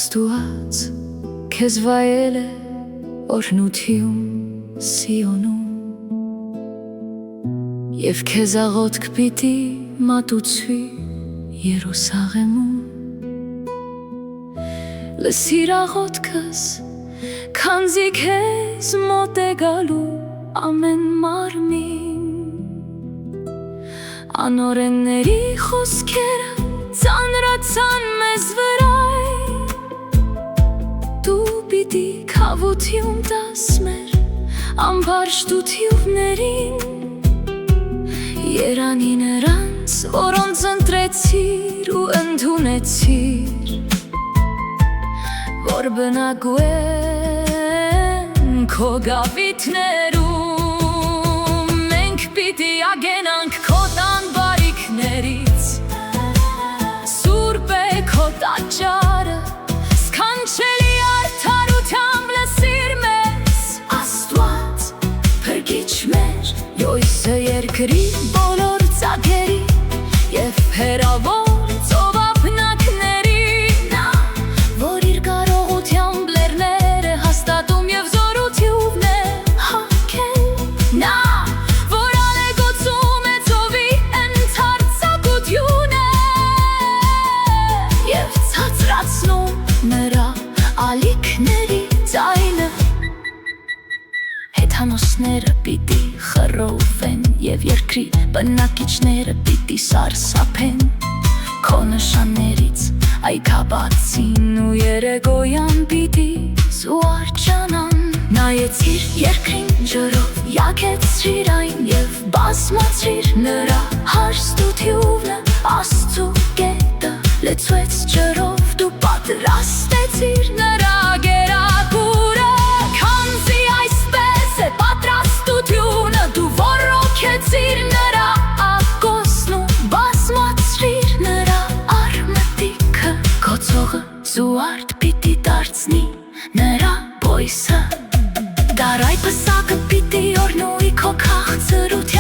Աստուած քեզ վայել է օրհնություն Սիոնում Եվ քեզ աղոթք պիտի մատուցվի Երուսաղեմում Լսիր աղոթքս, քանզի քեզ մոտ է գալու ամեն մարմին Անօրենների խոսքերը ծանրացան մեզ վրա Դու պիտի քավություն տաս մեր ամբարշտություններին Երանի նրանց, որոնց ընտրեցիր ու ընդունեցիր Որ բնակու են քո գավիթներում Մենք պիտի ագենանք քո տան բարիքներից Սուրբ է քո տաճարը Սքանչելի արդարությամբ լսիր մեզ Աստված փրկիչ մեր Յոյսը երկրի բոլոր ծագերի Եվ հեռավոր ծովափնակների Նա, որ իր կարողությամբ լեռները հաստատում և զորություն է հագել Նա, որ ալեգոցում է ծովի ընդարձակությունը Եվ ցածրացնում նրա ալիքների ձայնը Հեթանոսները պիտի խռովեն և երկրի բնակիչները պիտի սարսափեն Քո նշաններից այքաբացին ու երեգոյան պիտի զուարջանան Նայեցիր երկրին ջրով յակեցրիր այն և բազմացրիր նրա հարստությունը Աստծու գետը լեցվեց ջրով դու պատրաստեցիր նրա գերագուրը Քանզի այսպես է պատրաստությունը դու ոռոգեցիր նրա ակոսն ու բազմացրիր նրա արմատիքը Գոցողը զուարդ պիտի դարձնի նրա բոյսը Դարայ պսակը պիտի օրնուի քո քաղցրությամբ